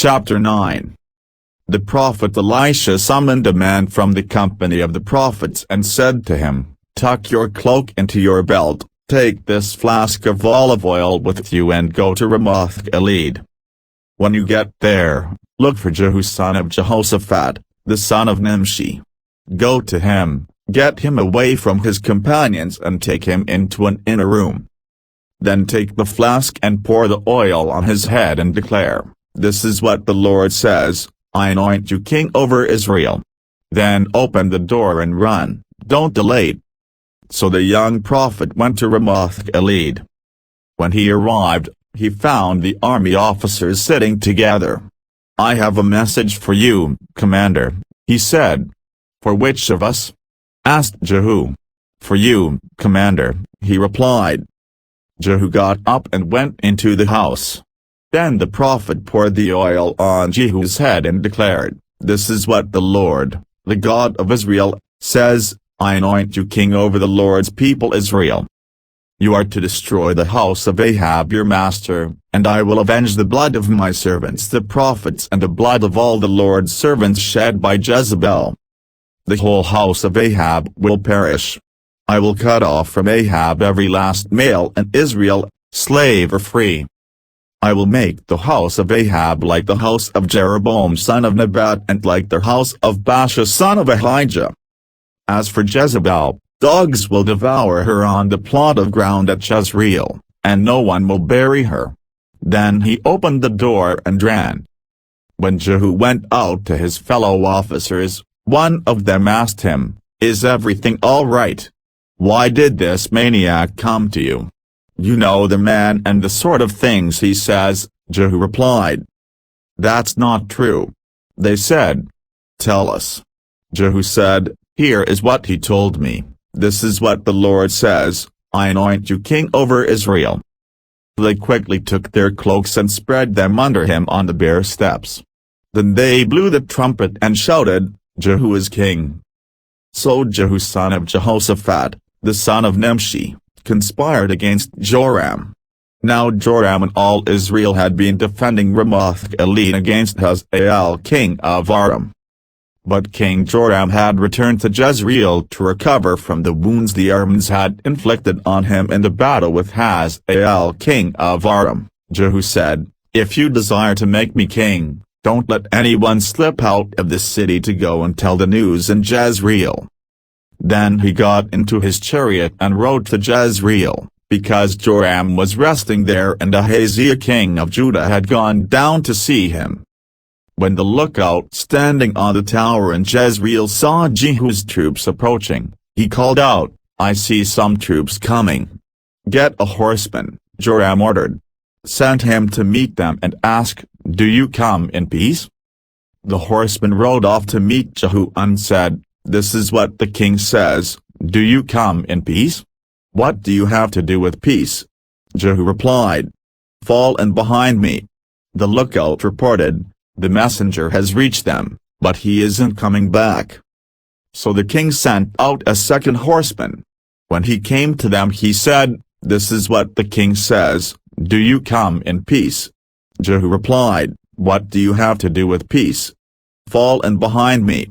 Chapter 9. The prophet Elisha summoned a man from the company of the prophets and said to him, "Tuck your cloak into your belt, take this flask of olive oil with you and go to Ramoth-Gilead. When you get there, look for Jehu son of Jehoshaphat, the son of Nimshi. Go to him, get him away from his companions and take him into an inner room. Then take the flask and pour the oil on his head and declare, 'This is what the Lord says, I anoint you king over Israel.' Then open the door and run, don't delay." So the young prophet went to Ramoth-Gilead. When he arrived, he found the army officers sitting together. "I have a message for you, commander," he said. "For which of us?" asked Jehu. "For you, commander," he replied. Jehu got up and went into the house. Then the prophet poured the oil on Jehu's head and declared, "This is what the Lord, the God of Israel, says, I anoint you king over the Lord's people Israel. You are to destroy the house of Ahab your master, and I will avenge the blood of my servants the prophets and the blood of all the Lord's servants shed by Jezebel. The whole house of Ahab will perish. I will cut off from Ahab every last male in Israel, slave or free. I will make the house of Ahab like the house of Jeroboam son of Nebat and like the house of Baasha son of Ahijah. As for Jezebel, dogs will devour her on the plot of ground at Jezreel, and no one will bury her." Then he opened the door and ran. When Jehu went out to his fellow officers, one of them asked him, "Is everything all right? Why did this maniac come to you? You know the man and the sort of things he says," Jehu replied. "That's not true," they said. "Tell us." Jehu said, "Here is what he told me, this is what the Lord says, I anoint you king over Israel." They quickly took their cloaks and spread them under him on the bare steps. Then they blew the trumpet and shouted, "Jehu is king." So Jehu son of Jehoshaphat, the son of Nimshi, conspired against Joram. Now Joram and all Israel had been defending Ramoth-Gilead against Hazael king of Aram. But King Joram had returned to Jezreel to recover from the wounds the Arameans had inflicted on him in the battle with Hazael king of Aram. Jehu said, "If you desire to make me king, don't let anyone slip out of the city to go and tell the news in Jezreel." Then he got into his chariot and rode to Jezreel, because Joram was resting there and Ahaziah king of Judah had gone down to see him. When the lookout standing on the tower in Jezreel saw Jehu's troops approaching, he called out, "I see some troops coming. Get a horseman," Joram ordered. "Send him to meet them and ask, 'Do you come in peace?'" The horseman rode off to meet Jehu and said, "This is what the king says, do you come in peace?" "What do you have to do with peace?" Jehu replied. "Fall in behind me." The lookout reported, "The messenger has reached them, but he isn't coming back." So the king sent out a second horseman. When he came to them he said, "This is what the king says, do you come in peace?" Jehu replied, "What do you have to do with peace? Fall in behind me."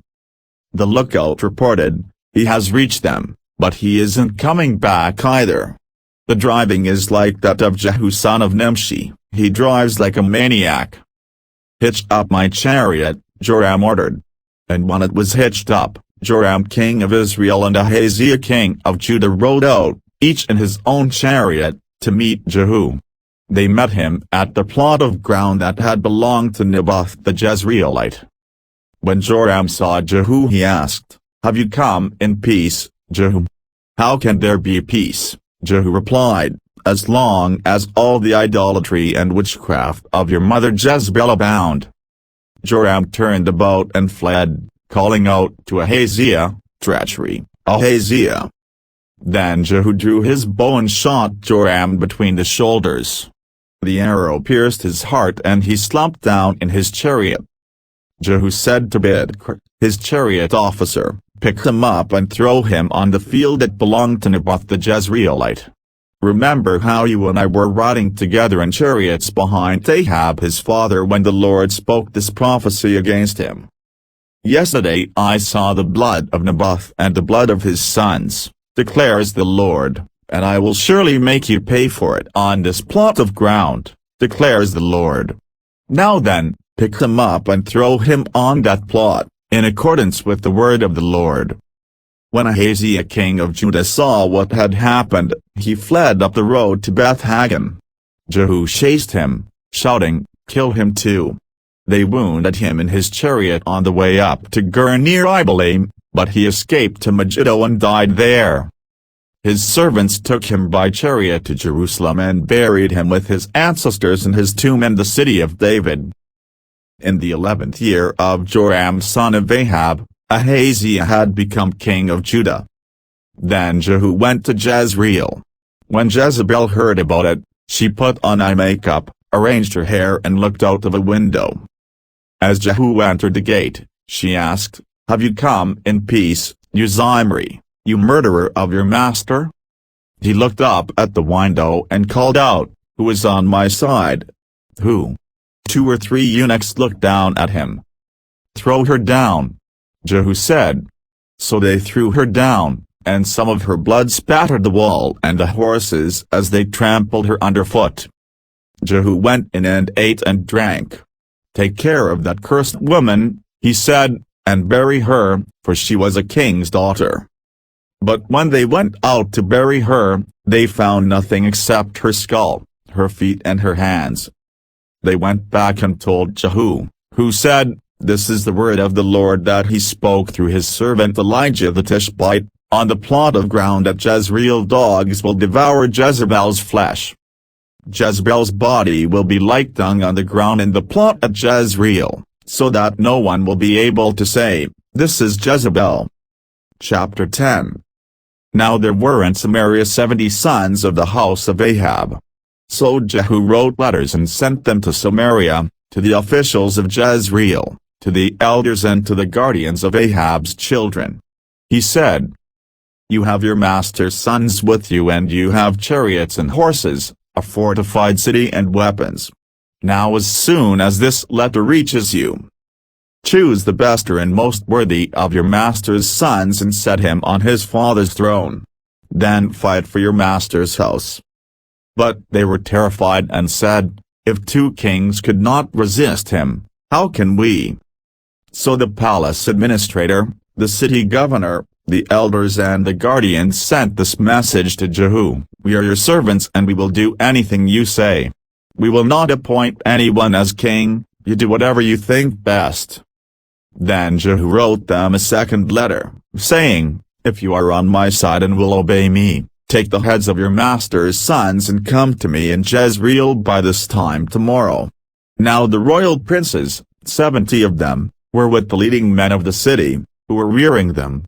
The lookout reported, "He has reached them, but he isn't coming back either. The driving is like that of Jehu son of Nimshi, he drives like a maniac." "Hitch up my chariot," Joram ordered. And when it was hitched up, Joram king of Israel and Ahaziah king of Judah rode out, each in his own chariot, to meet Jehu. They met him at the plot of ground that had belonged to Naboth the Jezreelite. When Joram saw Jehu he asked, "Have you come in peace, Jehu?" "How can there be peace?" Jehu replied, "as long as all the idolatry and witchcraft of your mother Jezebel abound." Joram turned about and fled, calling out to Ahaziah, "Treachery, Ahaziah!" Then Jehu drew his bow and shot Joram between the shoulders. The arrow pierced his heart and he slumped down in his chariot. Jehu said to Bidkar, his chariot officer, "Pick him up and throw him on the field that belonged to Naboth the Jezreelite." Remember how you and I were riding together in chariots behind Ahab his father when the Lord spoke this prophecy against him. Yesterday I saw the blood of Naboth and the blood of his sons, declares the Lord, and I will surely make you pay for it on this plot of ground, declares the Lord. Now then, pick him up and throw him on that plot, in accordance with the word of the Lord. When Ahaziah king of Judah saw what had happened, he fled up the road to Beth-Hagan. Jehu chased him, shouting, "Kill him too." They wounded him in his chariot on the way up to Gur near Ibleam, but he escaped to Megiddo and died there. His servants took him by chariot to Jerusalem and buried him with his ancestors in his tomb in the city of David. In the 11th year of Joram son of Ahab, Ahaziah had become king of Judah. Then Jehu went to Jezreel. When Jezebel heard about it, she put on eye makeup, arranged her hair and looked out of a window. As Jehu entered the gate, she asked, "Have you come in peace, you Zimri, you murderer of your master?" He looked up at the window and called out, "Who is on my side?" "Who?" 2 or 3 eunuchs looked down at him. "Throw her down," Jehu said. So they threw her down, and some of her blood spattered the wall and the horses as they trampled her underfoot. Jehu went in and ate and drank. "Take care of that cursed woman," he said, "and bury her, for she was a king's daughter." But when they went out to bury her, they found nothing except her skull, her feet and her hands. They went back and told Jehu, who said, "This is the word of the Lord that he spoke through his servant Elijah the Tishbite, on the plot of ground at Jezreel dogs will devour Jezebel's flesh. Jezebel's body will be like dung on the ground in the plot at Jezreel, so that no one will be able to say, 'This is Jezebel.'" Chapter 10. Now there were in Samaria 70 sons of the house of Ahab. So Jehu wrote letters and sent them to Samaria, to the officials of Jezreel, to the elders and to the guardians of Ahab's children. He said, "You have your master's sons with you and you have chariots and horses, a fortified city and weapons. Now as soon as this letter reaches you, choose the best and most worthy of your master's sons and set him on his father's throne. Then fight for your master's house." But they were terrified and said, "If 2 kings could not resist him, how can we?" So the palace administrator, the city governor, the elders and the guardians sent this message to Jehu, "We are your servants and we will do anything you say. We will not appoint anyone as king, you do whatever you think best." Then Jehu wrote them a second letter, saying, "If you are on my side and will obey me, take the heads of your master's sons and come to me in Jezreel by this time tomorrow." Now the royal princes, 70 of them, were with the leading men of the city, who were rearing them.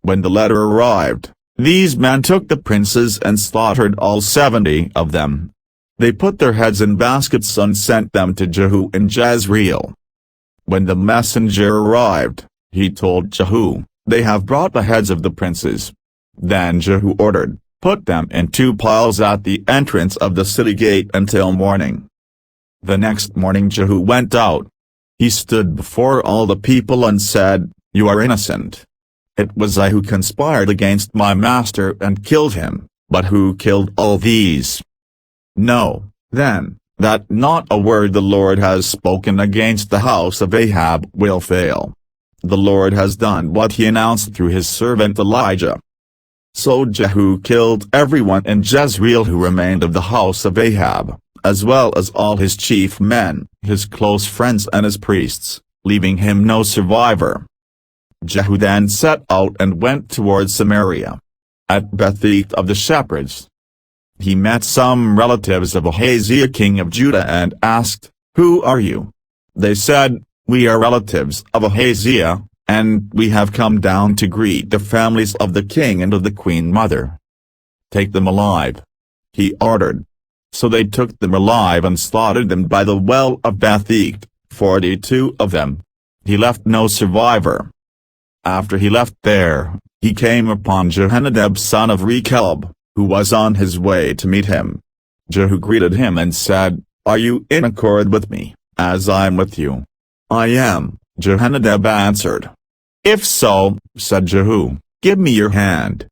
When the letter arrived, these men took the princes and slaughtered all 70 of them. They put their heads in baskets and sent them to Jehu in Jezreel. When the messenger arrived, he told Jehu, "They have brought the heads of the princes." Then Jehu ordered, "Put them in 2 piles at the entrance of the city gate until morning." The next morning Jehu went out. He stood before all the people and said, "You are innocent. It was I who conspired against my master and killed him, but who killed all these? Know, then, that not a word the Lord has spoken against the house of Ahab will fail. The Lord has done what he announced through his servant Elijah." So Jehu killed everyone in Jezreel who remained of the house of Ahab, as well as all his chief men, his close friends and his priests, leaving him no survivor. Jehu then set out and went towards Samaria. At Beth-el of the shepherds, he met some relatives of Ahaziah king of Judah and asked, "Who are you?" They said, "We are relatives of Ahaziah, and we have come down to greet the families of the king and of the queen mother." "Take them alive," he ordered. So they took them alive and slaughtered them by the well of Beth-el, 42 of them. He left no survivor. After he left there, he came upon Jehonadab son of Rechab, who was on his way to meet him. Jehu greeted him and said, "Are you in accord with me, as I am with you?" "I am," Jehonadab answered. "If so," said Jehu, "give me your hand."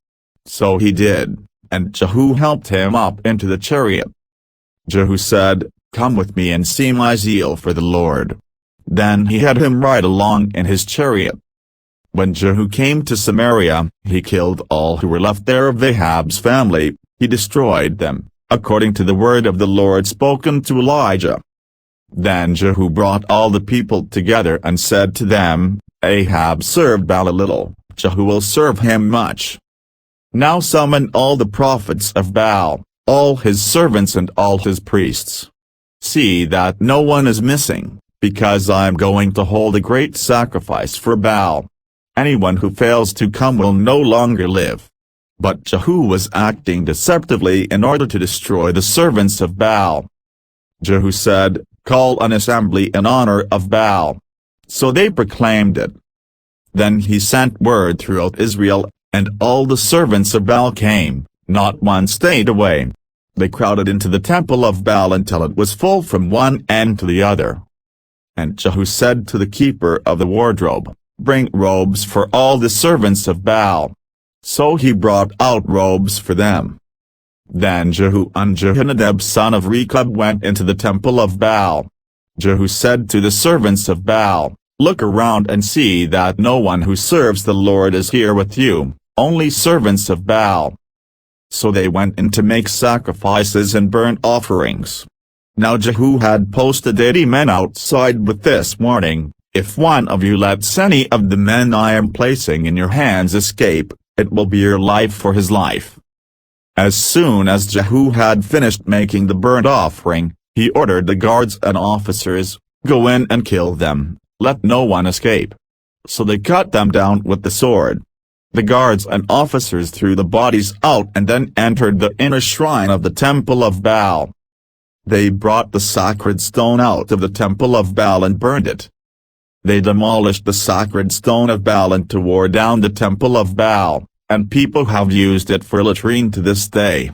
So he did, and Jehu helped him up into the chariot. Jehu said, "Come with me and see my zeal for the Lord." Then he had him ride along in his chariot. When Jehu came to Samaria, he killed all who were left there of Ahab's family. He destroyed them, according to the word of the Lord spoken to Elijah. Then Jehu brought all the people together and said to them, "Ahab served Baal a little, Jehu will serve him much. Now summon all the prophets of Baal, all his servants and all his priests. See that no one is missing, because I am going to hold a great sacrifice for Baal. Anyone who fails to come will no longer live." But Jehu was acting deceptively in order to destroy the servants of Baal. Jehu said, "Call an assembly in honor of Baal." So they proclaimed it. Then he sent word throughout Israel, and all the servants of Baal came, not one stayed away. They crowded into the temple of Baal until it was full from one end to the other. And Jehu said to the keeper of the wardrobe, "Bring robes for all the servants of Baal." So he brought out robes for them. Then Jehu and Jehonadab son of Rechab went into the temple of Baal. Jehu said to the servants of Baal, "Look around and see that no one who serves the Lord is here with you, only servants of Baal." So they went in to make sacrifices and burnt offerings. Now Jehu had posted 80 men outside with this warning, "If one of you lets any of the men I am placing in your hands escape, it will be your life for his life." As soon as Jehu had finished making the burnt offering, he ordered the guards and officers, "Go in and kill them, let no one escape." So they cut them down with the sword. The guards and officers threw the bodies out and then entered the inner shrine of the temple of Baal. They brought the sacred stone out of the temple of Baal and burned it. They demolished the sacred stone of Baal and tore down the temple of Baal, and people have used it for latrine to this day.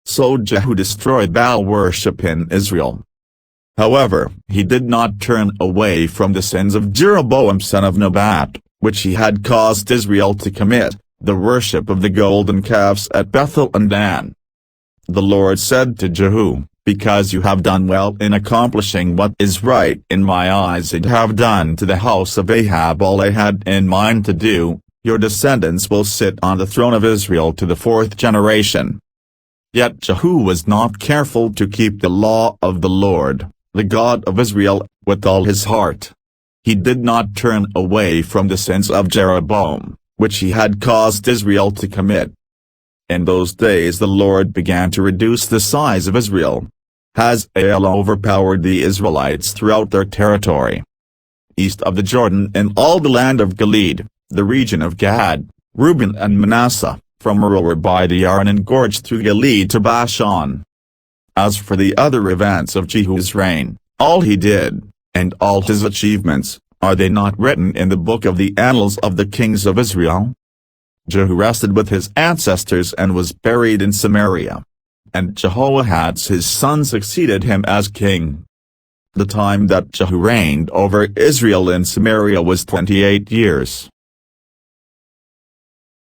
So Jehu destroyed Baal worship in Israel. However, he did not turn away from the sins of Jeroboam son of Nebat, which he had caused Israel to commit, the worship of the golden calves at Bethel and Dan. The Lord said to Jehu, "Because you have done well in accomplishing what is right in my eyes and have done to the house of Ahab all I had in mind to do, your descendants will sit on the throne of Israel to the 4th generation." Yet Jehu was not careful to keep the law of the Lord, the God of Israel, with all his heart. He did not turn away from the sins of Jeroboam, which he had caused Israel to commit. In those days the Lord began to reduce the size of Israel. Hazael overpowered the Israelites throughout their territory. East of the Jordan in all the land of Gilead, the region of Gad, Reuben and Manasseh, from Aroer by the Arnon gorge through Gilead to Bashan. As for the other events of Jehu's reign, all he did, and all his achievements, are they not written in the book of the annals of the kings of Israel? Jehu rested with his ancestors and was buried in Samaria. And Jehoahaz his son succeeded him as king. The time that Jehu reigned over Israel in Samaria was 28 years.